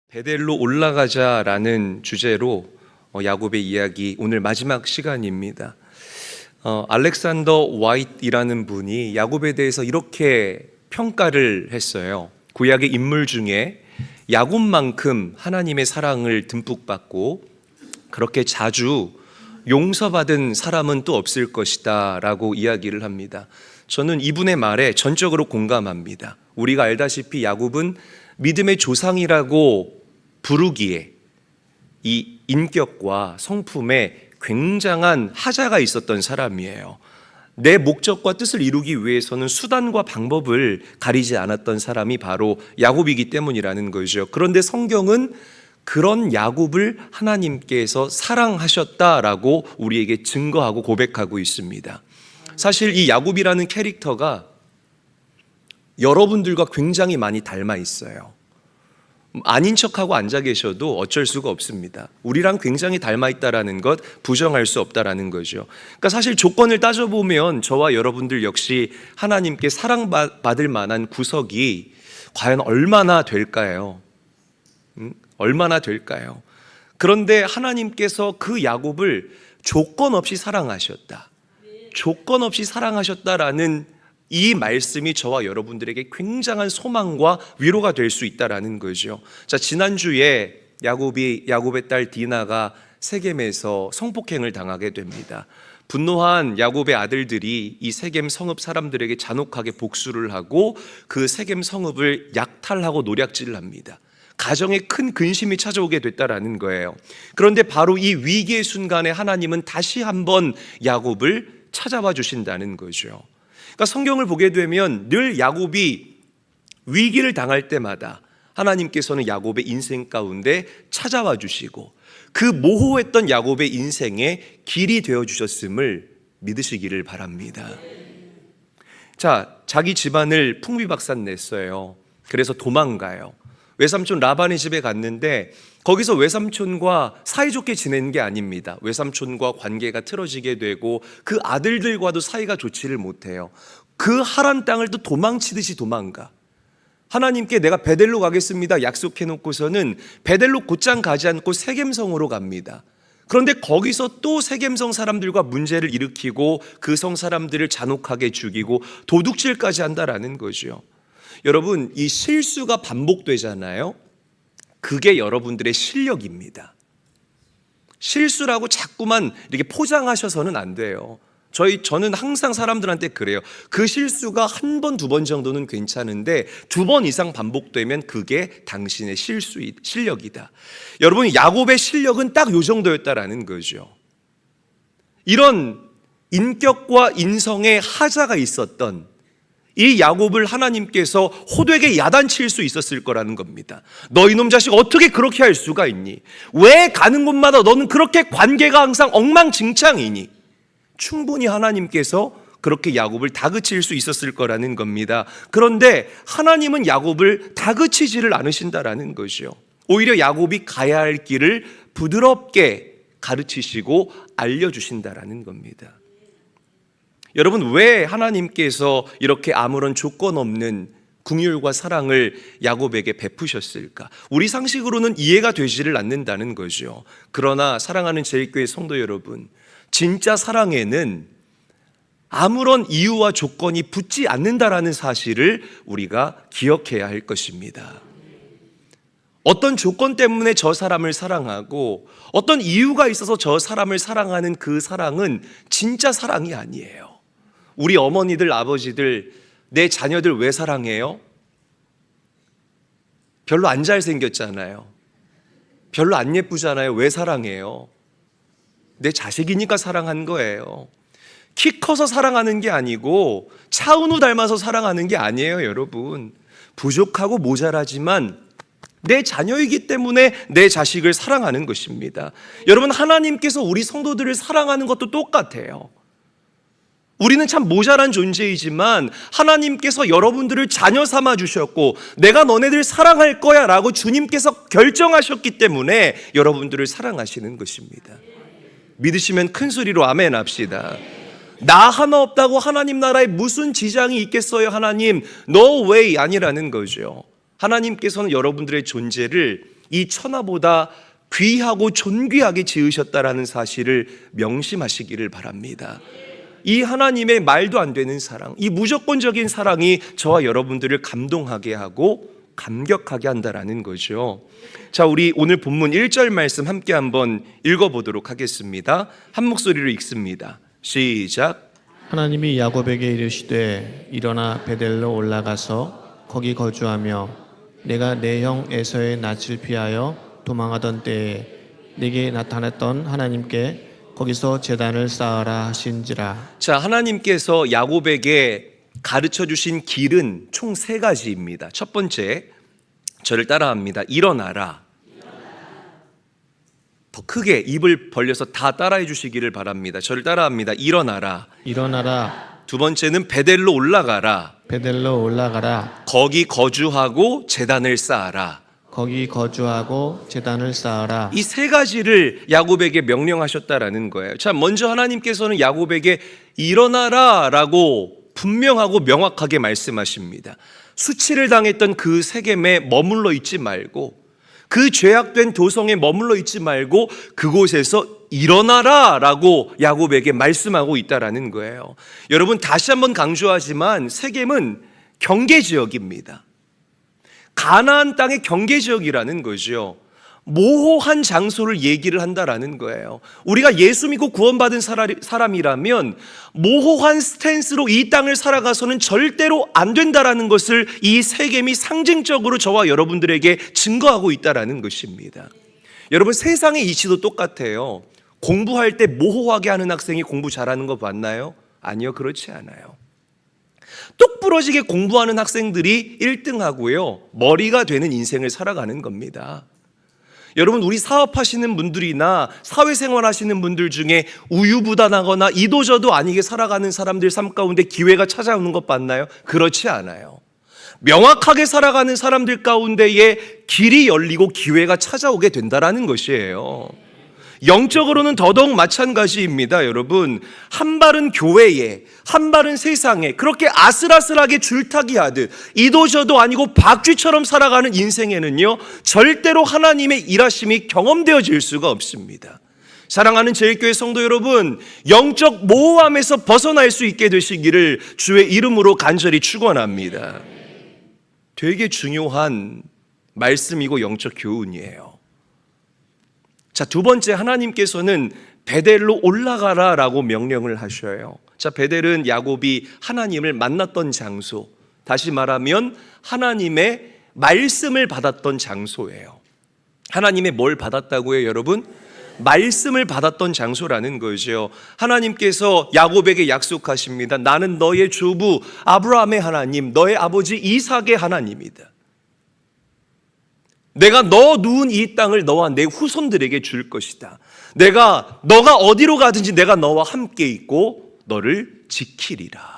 베델로 올라가자라는 주제로 야곱의 이야기 오늘 마지막 시간입니다. 알렉산더 화이트이라는 분이 야곱에 대해서 이렇게 평가를 했어요. 구약의 인물 중에 야곱만큼 하나님의 사랑을 듬뿍 받고 그렇게 자주 용서받은 사람은 또 없을 것이다 라고 이야기를 합니다. 저는 이분의 말에 전적으로 공감합니다. 우리가 알다시피 야곱은 믿음의 조상이라고 부르기에 이 인격과 성품에 굉장한 하자가 있었던 사람이에요. 내 목적과 뜻을 이루기 위해서는 수단과 방법을 가리지 않았던 사람이 바로 야곱이기 때문이라는 거죠. 그런데 성경은 그런 야곱을 하나님께서 사랑하셨다라고 우리에게 증거하고 고백하고 있습니다. 사실 이 야곱이라는 캐릭터가 여러분들과 굉장히 많이 닮아 있어요. 아닌 척하고 앉아 계셔도 어쩔 수가 없습니다. 우리랑 굉장히 닮아 있다라는 것 부정할 수 없다라는 거죠. 그러니까 사실 조건을 따져보면 저와 여러분들 역시 하나님께 사랑받을 만한 구석이 과연 얼마나 될까요? 얼마나 될까요? 그런데 하나님께서 그 야곱을 조건 없이 사랑하셨다. 조건 없이 사랑하셨다라는 이 말씀이 저와 여러분들에게 굉장한 소망과 위로가 될 수 있다라는 거죠. 자, 지난주에 야곱의 딸 디나가 세겜에서 성폭행을 당하게 됩니다. 분노한 야곱의 아들들이 이 세겜 성읍 사람들에게 잔혹하게 복수를 하고 그 세겜 성읍을 약탈하고 노략질을 합니다. 가정에 큰 근심이 찾아오게 됐다라는 거예요. 그런데 바로 이 위기의 순간에 하나님은 다시 한번 야곱을 찾아와 주신다는 거죠. 그러니까 성경을 보게 되면 늘 야곱이 위기를 당할 때마다 하나님께서는 야곱의 인생 가운데 찾아와 주시고 그 모호했던 야곱의 인생에 길이 되어 주셨음을 믿으시기를 바랍니다. 자, 자기 집안을 풍비박산냈어요. 그래서 도망가요. 외삼촌 라반의 집에 갔는데 거기서 외삼촌과 사이좋게 지내는 게 아닙니다. 외삼촌과 관계가 틀어지게 되고 그 아들들과도 사이가 좋지를 못해요. 그 하란 땅을 또 도망치듯이 도망가. 하나님께 내가 베델로 가겠습니다 약속해 놓고서는 베델로 곧장 가지 않고 세겜성으로 갑니다. 그런데 거기서 또 세겜성 사람들과 문제를 일으키고 그 성 사람들을 잔혹하게 죽이고 도둑질까지 한다라는 거죠. 여러분, 이 실수가 반복되잖아요. 그게 여러분들의 실력입니다. 실수라고 자꾸만 이렇게 포장하셔서는 안 돼요. 저는 항상 사람들한테 그래요. 그 실수가 한 번, 두 번 정도는 괜찮은데 두 번 이상 반복되면 그게 당신의 실력이다. 여러분, 야곱의 실력은 딱 요 정도였다라는 거죠. 이런 인격과 인성의 하자가 있었던 이 야곱을 하나님께서 호되게 야단칠 수 있었을 거라는 겁니다. 너 이놈 자식 어떻게 그렇게 할 수가 있니? 왜 가는 곳마다 너는 그렇게 관계가 항상 엉망진창이니? 충분히 하나님께서 그렇게 야곱을 다그칠 수 있었을 거라는 겁니다. 그런데 하나님은 야곱을 다그치지를 않으신다라는 거죠. 오히려 야곱이 가야 할 길을 부드럽게 가르치시고 알려주신다라는 겁니다. 여러분, 왜 하나님께서 이렇게 아무런 조건 없는 긍휼과 사랑을 야곱에게 베푸셨을까? 우리 상식으로는 이해가 되지를 않는다는 거죠. 그러나 사랑하는 제일교회 성도 여러분, 진짜 사랑에는 아무런 이유와 조건이 붙지 않는다라는 사실을 우리가 기억해야 할 것입니다. 어떤 조건 때문에 저 사람을 사랑하고 어떤 이유가 있어서 저 사람을 사랑하는 그 사랑은 진짜 사랑이 아니에요. 우리 어머니들, 아버지들, 내 자녀들 왜 사랑해요? 별로 안 잘생겼잖아요. 별로 안 예쁘잖아요. 왜 사랑해요? 내 자식이니까 사랑한 거예요. 키 커서 사랑하는 게 아니고 차은우 닮아서 사랑하는 게 아니에요, 여러분. 부족하고 모자라지만 내 자녀이기 때문에 내 자식을 사랑하는 것입니다. 여러분, 하나님께서 우리 성도들을 사랑하는 것도 똑같아요. 우리는 참 모자란 존재이지만 하나님께서 여러분들을 자녀 삼아 주셨고 내가 너네들 사랑할 거야 라고 주님께서 결정하셨기 때문에 여러분들을 사랑하시는 것입니다. 믿으시면 큰 소리로 아멘 합시다. 나 하나 없다고 하나님 나라에 무슨 지장이 있겠어요? 하나님, no way 아니라는 거죠. 하나님께서는 여러분들의 존재를 이 천하보다 귀하고 존귀하게 지으셨다라는 사실을 명심하시기를 바랍니다. 이 하나님의 말도 안 되는 사랑, 이 무조건적인 사랑이 저와 여러분들을 감동하게 하고 감격하게 한다라는 거죠. 자, 우리 오늘 본문 1절 말씀 함께 한번 읽어보도록 하겠습니다. 한 목소리로 읽습니다. 시작. 하나님이 야곱에게 이르시되 일어나 베델로 올라가서 거기 거주하며 내가 내 형 에서의 낯을 피하여 도망하던 때에 내게 나타났던 하나님께 거기서 제단을 쌓아라 하신지라. 자, 하나님께서 야곱에게 가르쳐 주신 길은 총 3가지입니다. 첫 번째, 저를 따라합니다. 일어나라. 더 크게 입을 벌려서 다 따라해 주시기를 바랍니다. 저를 따라합니다. 일어나라. 일어나라. 두 번째는 베델로 올라가라. 베델로 올라가라. 거기 거주하고 제단을 쌓아라. 거기 거주하고 제단을 쌓아라. 이 3가지를 야곱에게 명령하셨다라는 거예요. 자, 먼저 하나님께서는 야곱에게 일어나라라고 분명하고 명확하게 말씀하십니다. 수치를 당했던 그 세겜에 머물러 있지 말고, 그 죄악된 도성에 머물러 있지 말고 그곳에서 일어나라라고 야곱에게 말씀하고 있다라는 거예요. 여러분, 다시 한번 강조하지만 세겜은 경계 지역입니다. 가나안 땅의 경계 지역이라는 거죠. 모호한 장소를 얘기를 한다라는 거예요. 우리가 예수 믿고 구원받은 사람이라면 모호한 스탠스로 이 땅을 살아가서는 절대로 안 된다라는 것을 이 세겜이 상징적으로 저와 여러분들에게 증거하고 있다라는 것입니다. 여러분, 세상의 이치도 똑같아요. 공부할 때 모호하게 하는 학생이 공부 잘하는 거 봤나요? 아니요, 그렇지 않아요. 똑부러지게 공부하는 학생들이 1등하고요, 머리가 되는 인생을 살아가는 겁니다. 여러분, 우리 사업하시는 분들이나 사회생활 하시는 분들 중에 우유부단하거나 이도저도 아니게 살아가는 사람들 삶 가운데 기회가 찾아오는 것 봤나요? 그렇지 않아요. 명확하게 살아가는 사람들 가운데에 길이 열리고 기회가 찾아오게 된다라는 것이에요. 영적으로는 더더욱 마찬가지입니다. 여러분, 한 발은 교회에, 한 발은 세상에 그렇게 아슬아슬하게 줄타기 하듯 이도저도 아니고 박쥐처럼 살아가는 인생에는요, 절대로 하나님의 일하심이 경험되어질 수가 없습니다. 사랑하는 제일교회 성도 여러분, 영적 모호함에서 벗어날 수 있게 되시기를 주의 이름으로 간절히 축원합니다. 되게 중요한 말씀이고 영적 교훈이에요. 자, 두 번째, 하나님께서는 베델로 올라가라라고 명령을 하셔요. 자, 베델은 야곱이 하나님을 만났던 장소, 다시 말하면 하나님의 말씀을 받았던 장소예요. 하나님의 뭘 받았다고요, 여러분? 말씀을 받았던 장소라는 거죠. 하나님께서 야곱에게 약속하십니다. 나는 너의 주부 아브라함의 하나님, 너의 아버지 이삭의 하나님이다. 내가 너 누운 이 땅을 너와 내 후손들에게 줄 것이다. 너가 어디로 가든지 내가 너와 함께 있고 너를 지키리라.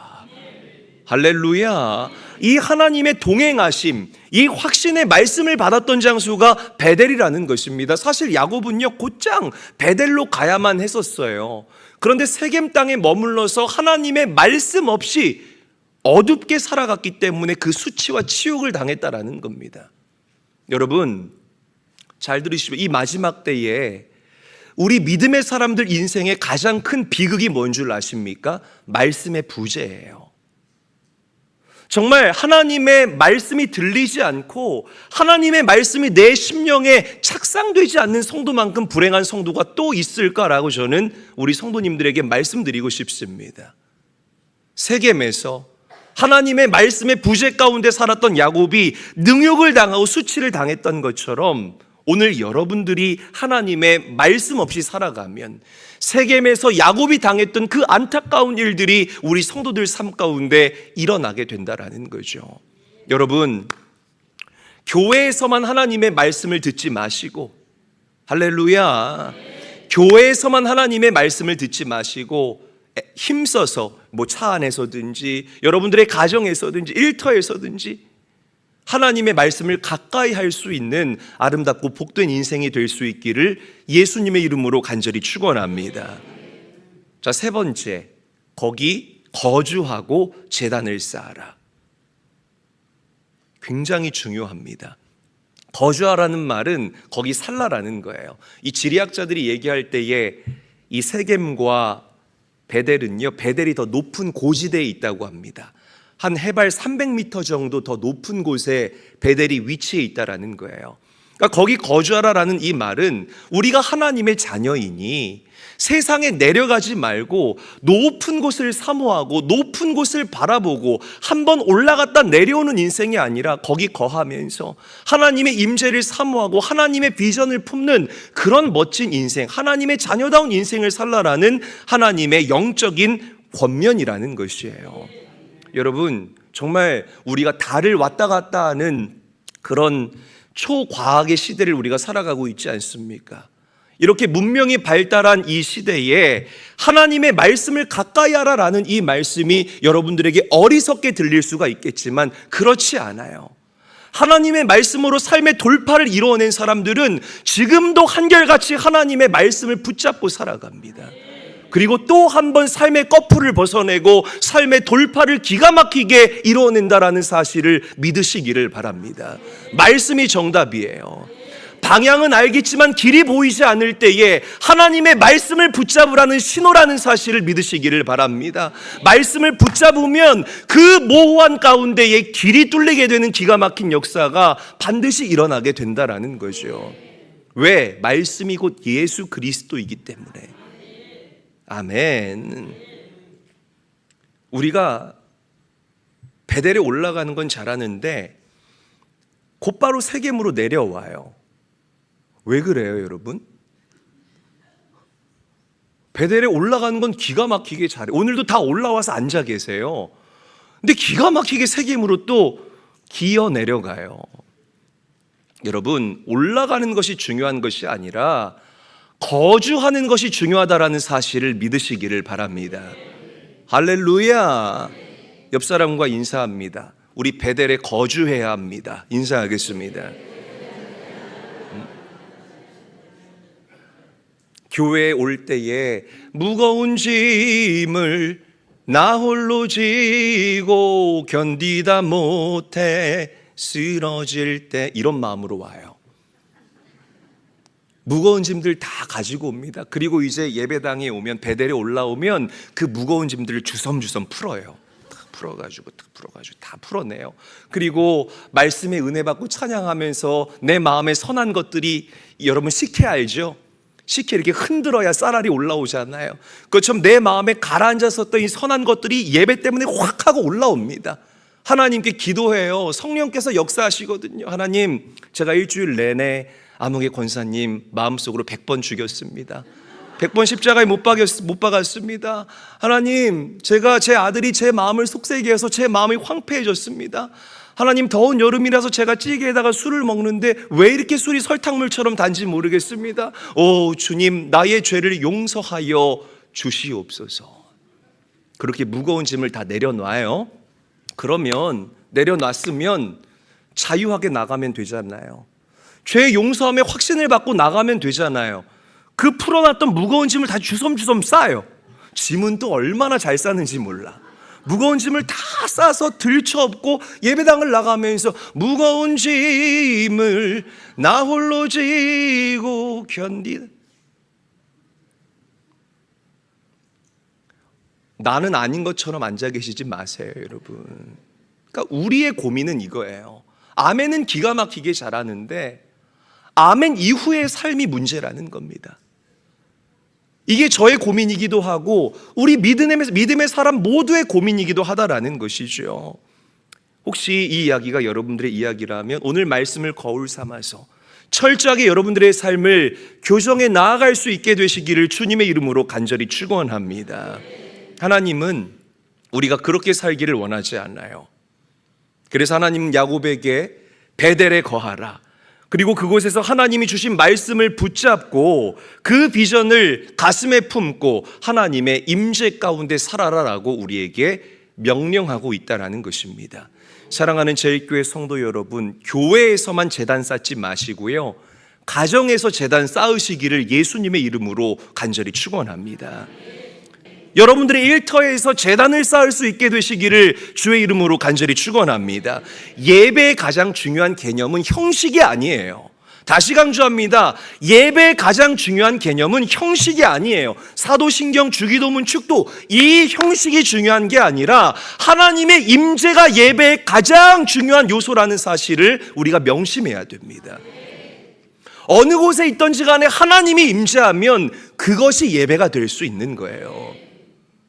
할렐루야. 이 하나님의 동행하심, 이 확신의 말씀을 받았던 장소가 베델이라는 것입니다. 사실 야곱은요, 곧장 베델로 가야만 했었어요. 그런데 세겜 땅에 머물러서 하나님의 말씀 없이 어둡게 살아갔기 때문에 그 수치와 치욕을 당했다라는 겁니다. 여러분, 잘 들으시고, 이 마지막 때에 우리 믿음의 사람들 인생의 가장 큰 비극이 뭔 줄 아십니까? 말씀의 부재예요. 정말 하나님의 말씀이 들리지 않고 하나님의 말씀이 내 심령에 착상되지 않는 성도만큼 불행한 성도가 또 있을까라고 저는 우리 성도님들에게 말씀드리고 싶습니다. 세겜에서 하나님의 말씀의 부재 가운데 살았던 야곱이 능욕을 당하고 수치를 당했던 것처럼 오늘 여러분들이 하나님의 말씀 없이 살아가면 세겜에서 야곱이 당했던 그 안타까운 일들이 우리 성도들 삶 가운데 일어나게 된다라는 거죠. 여러분, 교회에서만 하나님의 말씀을 듣지 마시고, 할렐루야, 교회에서만 하나님의 말씀을 듣지 마시고 힘써서 차 안에서든지 여러분들의 가정에서든지 일터에서든지 하나님의 말씀을 가까이 할 수 있는 아름답고 복된 인생이 될 수 있기를 예수님의 이름으로 간절히 축원합니다. 자, 세 번째, 거기 거주하고 제단을 쌓아라. 굉장히 중요합니다. 거주하라는 말은 거기 살라라는 거예요. 이 지리학자들이 얘기할 때에 이 세겜과 베델은요, 베델이 더 높은 고지대에 있다고 합니다. 한 해발 300m 정도 더 높은 곳에 베델이 위치해 있다라는 거예요. 그러니까 거기 거주하라라는 이 말은 우리가 하나님의 자녀이니 세상에 내려가지 말고 높은 곳을 사모하고 높은 곳을 바라보고 한번 올라갔다 내려오는 인생이 아니라 거기 거하면서 하나님의 임재를 사모하고 하나님의 비전을 품는 그런 멋진 인생, 하나님의 자녀다운 인생을 살라라는 하나님의 영적인 권면이라는 것이에요. 여러분, 정말 우리가 달을 왔다 갔다 하는 그런 초과학의 시대를 우리가 살아가고 있지 않습니까? 이렇게 문명이 발달한 이 시대에 하나님의 말씀을 가까이 하라라는 이 말씀이 여러분들에게 어리석게 들릴 수가 있겠지만 그렇지 않아요. 하나님의 말씀으로 삶의 돌파를 이루어낸 사람들은 지금도 한결같이 하나님의 말씀을 붙잡고 살아갑니다. 그리고 또 한 번 삶의 거풀을 벗어내고 삶의 돌파를 기가 막히게 이루어낸다라는 사실을 믿으시기를 바랍니다. 말씀이 정답이에요. 방향은 알겠지만 길이 보이지 않을 때에 하나님의 말씀을 붙잡으라는 신호라는 사실을 믿으시기를 바랍니다. 말씀을 붙잡으면 그 모호한 가운데에 길이 뚫리게 되는 기가 막힌 역사가 반드시 일어나게 된다라는 거죠. 왜? 말씀이 곧 예수 그리스도이기 때문에. 아멘. 우리가 베델에 올라가는 건 잘하는데 곧바로 세겜으로 내려와요. 왜 그래요, 여러분? 베델에 올라가는 건 기가 막히게 잘해. 오늘도 다 올라와서 앉아 계세요. 근데 기가 막히게 세겜으로 또 기어 내려가요. 여러분, 올라가는 것이 중요한 것이 아니라 거주하는 것이 중요하다라는 사실을 믿으시기를 바랍니다. 할렐루야. 옆 사람과 인사합니다. 우리 베델에 거주해야 합니다. 인사하겠습니다. 교회에 올 때에 무거운 짐을 나 홀로 지고 견디다 못해 쓰러질 때 이런 마음으로 와요. 무거운 짐들 다 가지고 옵니다. 그리고 이제 예배당에 오면, 베델에 올라오면 그 무거운 짐들을 주섬주섬 풀어요. 풀어가지고 다 풀어내요. 그리고 말씀에 은혜 받고 찬양하면서 내 마음에 선한 것들이, 여러분 식혜 알죠? 식혜 이렇게 흔들어야 쌀알이 올라오잖아요. 그것처럼 내 마음에 가라앉았었던 이 선한 것들이 예배 때문에 확 하고 올라옵니다. 하나님께 기도해요. 성령께서 역사하시거든요. 하나님, 제가 일주일 내내 아무개 권사님 마음속으로 100번 죽였습니다. 100번 십자가에 못 박았습니다. 하나님, 제가 제 아들이 제 마음을 속세게 해서 제 마음이 황폐해졌습니다. 하나님, 더운 여름이라서 제가 찌개에다가 술을 먹는데 왜 이렇게 술이 설탕물처럼 단지 모르겠습니다. 오 주님, 나의 죄를 용서하여 주시옵소서. 그렇게 무거운 짐을 다 내려놔요. 그러면 내려놨으면 자유하게 나가면 되잖아요. 죄 용서함에 확신을 받고 나가면 되잖아요. 그 풀어놨던 무거운 짐을 다 주섬주섬 싸요. 짐은 또 얼마나 잘 싸는지 몰라. 무거운 짐을 다 싸서 들쳐업고 예배당을 나가면서 무거운 짐을 나 홀로 지고 견디다. 나는 아닌 것처럼 앉아 계시지 마세요, 여러분. 그러니까 우리의 고민은 이거예요. 아멘은 기가 막히게 잘하는데 아멘 이후의 삶이 문제라는 겁니다. 이게 저의 고민이기도 하고 우리 믿음의 사람 모두의 고민이기도 하다라는 것이죠. 혹시 이 이야기가 여러분들의 이야기라면 오늘 말씀을 거울 삼아서 철저하게 여러분들의 삶을 교정해 나아갈 수 있게 되시기를 주님의 이름으로 간절히 축원합니다. 하나님은 우리가 그렇게 살기를 원하지 않아요. 그래서 하나님은 야곱에게 베델에 거하라, 그리고 그곳에서 하나님이 주신 말씀을 붙잡고 그 비전을 가슴에 품고 하나님의 임재 가운데 살아라라고 우리에게 명령하고 있다는 것입니다. 사랑하는 제일교회 성도 여러분, 교회에서만 제단 쌓지 마시고요, 가정에서 제단 쌓으시기를 예수님의 이름으로 간절히 축원합니다. 여러분들의 일터에서 제단을 쌓을 수 있게 되시기를 주의 이름으로 간절히 축원합니다. 예배의 가장 중요한 개념은 형식이 아니에요. 다시 강조합니다. 예배의 가장 중요한 개념은 형식이 아니에요. 사도신경, 주기도문, 축도 이 형식이 중요한 게 아니라 하나님의 임재가 예배의 가장 중요한 요소라는 사실을 우리가 명심해야 됩니다. 어느 곳에 있든지 간에 하나님이 임재하면 그것이 예배가 될 수 있는 거예요.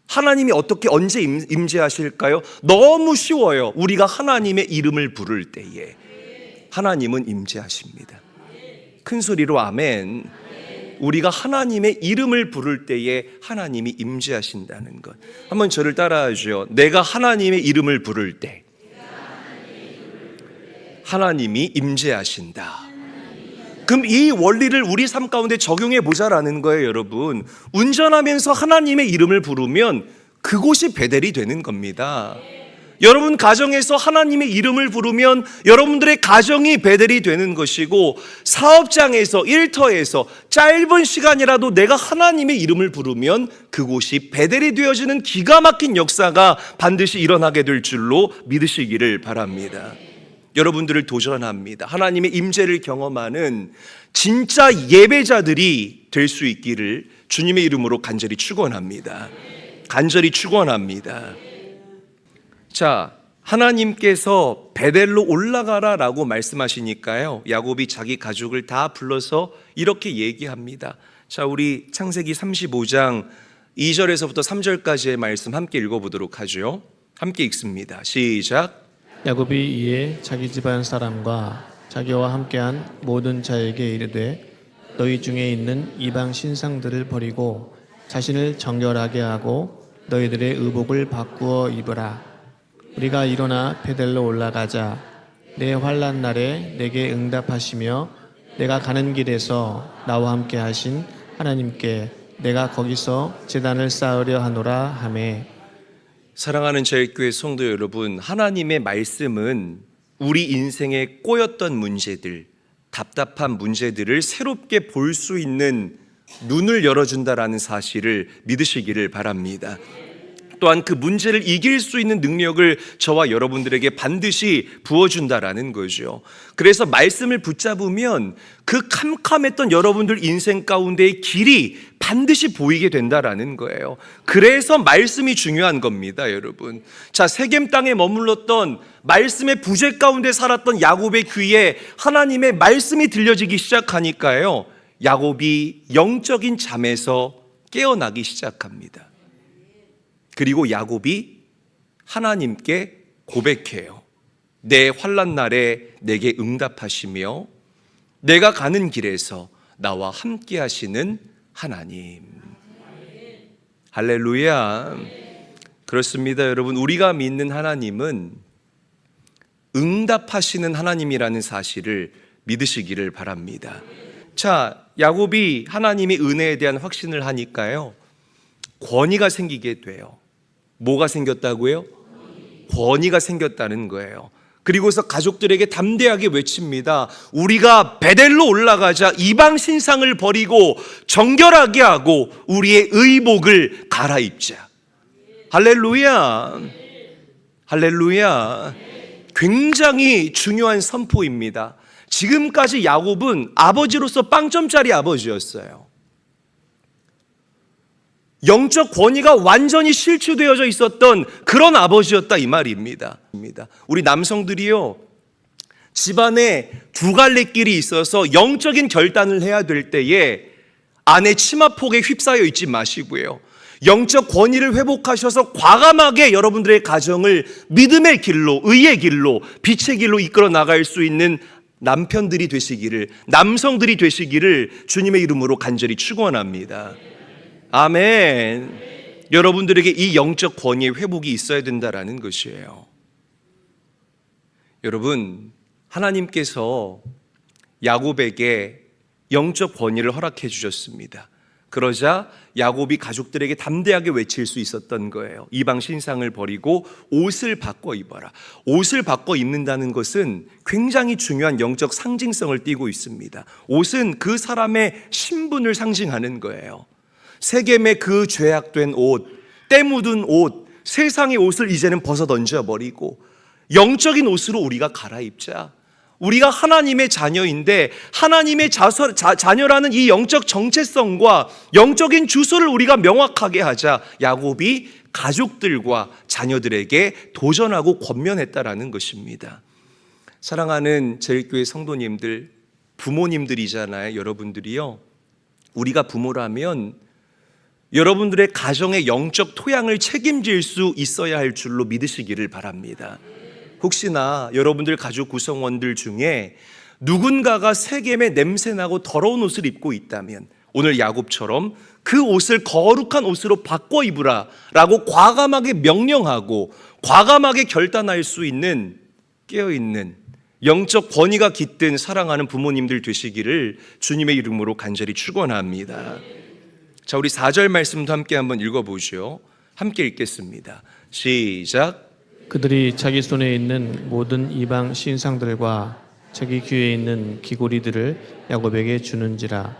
하나님이 어떻게 언제 임재하실까요? 너무 쉬워요. 우리가 하나님의 이름을 부를 때에 하나님은 임재하십니다. 큰 소리로 아멘. 우리가 하나님의 이름을 부를 때에 하나님이 임재하신다는 것. 한번 저를 따라하죠. 내가 하나님의 이름을 부를 때 하나님이 임재하신다. 그럼 이 원리를 우리 삶 가운데 적용해 보자라는 거예요, 여러분. 운전하면서 하나님의 이름을 부르면 그곳이 베델이 되는 겁니다. 여러분 가정에서 하나님의 이름을 부르면 여러분들의 가정이 베델이 되는 것이고, 사업장에서, 일터에서 짧은 시간이라도 내가 하나님의 이름을 부르면 그곳이 베델이 되어지는 기가 막힌 역사가 반드시 일어나게 될 줄로 믿으시기를 바랍니다. 여러분들을 도전합니다. 하나님의 임재를 경험하는 진짜 예배자들이 될 수 있기를 주님의 이름으로 간절히 축원합니다. 간절히 축원합니다. 자, 하나님께서 베델로 올라가라라고 말씀하시니까요, 야곱이 자기 가족을 다 불러서 이렇게 얘기합니다. 자, 우리 창세기 35장 2절에서부터 3절까지의 말씀 함께 읽어보도록 하죠. 함께 읽습니다. 시작. 야곱이 이에 자기 집안 사람과 자기와 함께한 모든 자에게 이르되 너희 중에 있는 이방 신상들을 버리고 자신을 정결하게 하고 너희들의 의복을 바꾸어 입으라. 우리가 일어나 베델로 올라가자. 내 환난 날에 내게 응답하시며 내가 가는 길에서 나와 함께 하신 하나님께 내가 거기서 제단을 쌓으려 하노라 하매. 사랑하는 제일교회 성도 여러분, 하나님의 말씀은 우리 인생에 꼬였던 문제들, 답답한 문제들을 새롭게 볼 수 있는 눈을 열어준다라는 사실을 믿으시기를 바랍니다. 또한 그 문제를 이길 수 있는 능력을 저와 여러분들에게 반드시 부어준다라는 거죠. 그래서 말씀을 붙잡으면 그 캄캄했던 여러분들 인생 가운데의 길이 반드시 보이게 된다라는 거예요. 그래서 말씀이 중요한 겁니다, 여러분. 자, 세겜 땅에 머물렀던 말씀의 부재 가운데 살았던 야곱의 귀에 하나님의 말씀이 들려지기 시작하니까요, 야곱이 영적인 잠에서 깨어나기 시작합니다. 그리고 야곱이 하나님께 고백해요. 내 환난 날에 내게 응답하시며 내가 가는 길에서 나와 함께 하시는 하나님. 할렐루야. 그렇습니다, 여러분. 우리가 믿는 하나님은 응답하시는 하나님이라는 사실을 믿으시기를 바랍니다. 자, 야곱이 하나님의 은혜에 대한 확신을 하니까요, 권위가 생기게 돼요. 뭐가 생겼다고요? 권위가 생겼다는 거예요. 그리고서 가족들에게 담대하게 외칩니다. 우리가 베델로 올라가자. 이방 신상을 버리고 정결하게 하고 우리의 의복을 갈아입자. 할렐루야. 할렐루야. 굉장히 중요한 선포입니다. 지금까지 야곱은 아버지로서 빵점짜리 아버지였어요. 영적 권위가 완전히 실추되어져 있었던 그런 아버지였다, 이 말입니다. 우리 남성들이요, 집안에 두 갈래 길이 있어서 영적인 결단을 해야 될 때에 아내 치마폭에 휩싸여 있지 마시고요, 영적 권위를 회복하셔서 과감하게 여러분들의 가정을 믿음의 길로, 의의 길로, 빛의 길로 이끌어 나갈 수 있는 남편들이 되시기를, 남성들이 되시기를 주님의 이름으로 간절히 축원합니다. 아멘. 여러분들에게 이 영적 권위의 회복이 있어야 된다라는 것이에요. 여러분, 하나님께서 야곱에게 영적 권위를 허락해 주셨습니다. 그러자 야곱이 가족들에게 담대하게 외칠 수 있었던 거예요. 이방 신상을 버리고 옷을 바꿔 입어라. 옷을 바꿔 입는다는 것은 굉장히 중요한 영적 상징성을 띠고 있습니다. 옷은 그 사람의 신분을 상징하는 거예요. 세겜의 그 죄악된 옷, 때 묻은 옷, 세상의 옷을 이제는 벗어 던져버리고 영적인 옷으로 우리가 갈아입자. 우리가 하나님의 자녀인데 하나님의 자녀라는 이 영적 정체성과 영적인 주소를 우리가 명확하게 하자. 야곱이 가족들과 자녀들에게 도전하고 권면했다라는 것입니다. 사랑하는 제일교회 성도님들, 부모님들이잖아요. 여러분들이요, 우리가 부모라면 여러분들의 가정의 영적 토양을 책임질 수 있어야 할 줄로 믿으시기를 바랍니다. 혹시나 여러분들 가족 구성원들 중에 누군가가 세겜에 냄새나고 더러운 옷을 입고 있다면 오늘 야곱처럼 그 옷을 거룩한 옷으로 바꿔 입으라 라고 과감하게 명령하고 과감하게 결단할 수 있는 깨어있는 영적 권위가 깃든 사랑하는 부모님들 되시기를 주님의 이름으로 간절히 축원합니다. 자, 우리 4절 말씀도 함께 한번 읽어보죠. 함께 읽겠습니다. 시작. 그들이 자기 손에 있는 모든 이방 신상들과 자기 귀에 있는 귀고리들을 야곱에게 주는지라.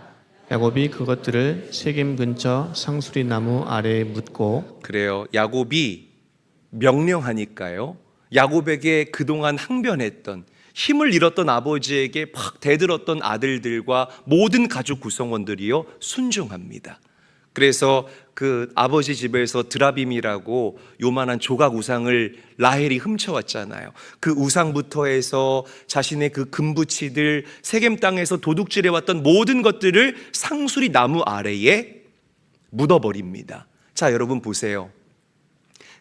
야곱이 그것들을 세겜 근처 상수리 나무 아래에 묻고. 그래요. 야곱이 명령하니까요. 야곱에게 그동안 항변했던, 힘을 잃었던 아버지에게 막 대들었던 아들들과 모든 가족 구성원들이요 순종합니다. 그래서 그 아버지 집에서 드라빔이라고 요만한 조각 우상을 라헬이 훔쳐왔잖아요. 그 우상부터 해서 자신의 그 금부치들, 세겜 땅에서 도둑질해왔던 모든 것들을 상수리 나무 아래에 묻어버립니다. 자, 여러분 보세요.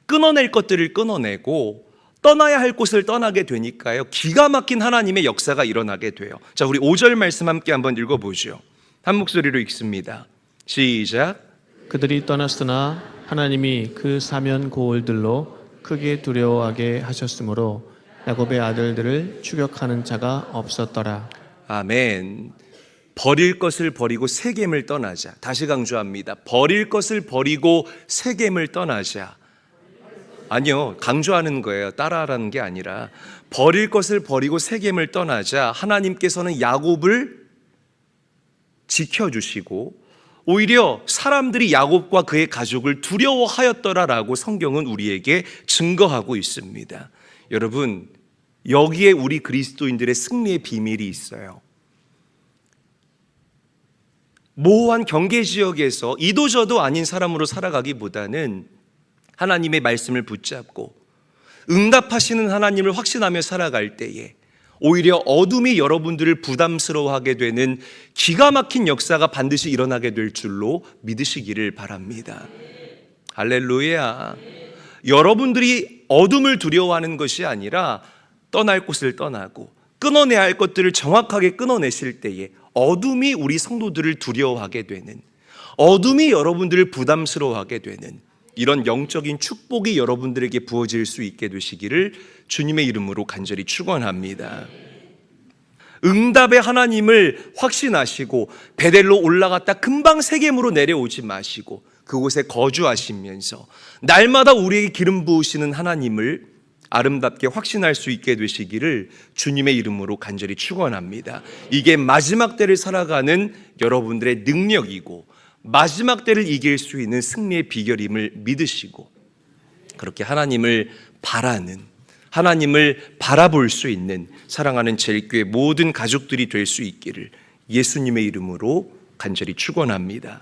끊어낼 것들을 끊어내고 떠나야 할 곳을 떠나게 되니까요, 기가 막힌 하나님의 역사가 일어나게 돼요. 자, 우리 5절 말씀 함께 한번 읽어보죠. 한 목소리로 읽습니다. 시작. 그들이 떠났으나 하나님이 그 사면 고을들로 크게 두려워하게 하셨으므로 야곱의 아들들을 추격하는 자가 없었더라. 아멘. 버릴 것을 버리고 세겜을 떠나자. 다시 강조합니다. 버릴 것을 버리고 세겜을 떠나자. 아니요, 강조하는 거예요. 따라하라는 게 아니라 버릴 것을 버리고 세겜을 떠나자. 하나님께서는 야곱을 지켜주시고 오히려 사람들이 야곱과 그의 가족을 두려워하였더라라고 성경은 우리에게 증거하고 있습니다. 여러분, 여기에 우리 그리스도인들의 승리의 비밀이 있어요. 모호한 경계 지역에서 이도저도 아닌 사람으로 살아가기보다는 하나님의 말씀을 붙잡고 응답하시는 하나님을 확신하며 살아갈 때에 오히려 어둠이 여러분들을 부담스러워하게 되는 기가 막힌 역사가 반드시 일어나게 될 줄로 믿으시기를 바랍니다. 할렐루야. 여러분들이 어둠을 두려워하는 것이 아니라 떠날 곳을 떠나고 끊어내야 할 것들을 정확하게 끊어내실 때에 어둠이 우리 성도들을 두려워하게 되는, 어둠이 여러분들을 부담스러워하게 되는 이런 영적인 축복이 여러분들에게 부어질 수 있게 되시기를 주님의 이름으로 간절히 축원합니다. 응답의 하나님을 확신하시고 베델로 올라갔다 금방 세겜으로 내려오지 마시고 그곳에 거주하시면서 날마다 우리에게 기름 부으시는 하나님을 아름답게 확신할 수 있게 되시기를 주님의 이름으로 간절히 축원합니다. 이게 마지막 때를 살아가는 여러분들의 능력이고 마지막 때를 이길 수 있는 승리의 비결임을 믿으시고 그렇게 하나님을 바라는, 하나님을 바라볼 수 있는 사랑하는 제일교회 모든 가족들이 될 수 있기를 예수님의 이름으로 간절히 축원합니다.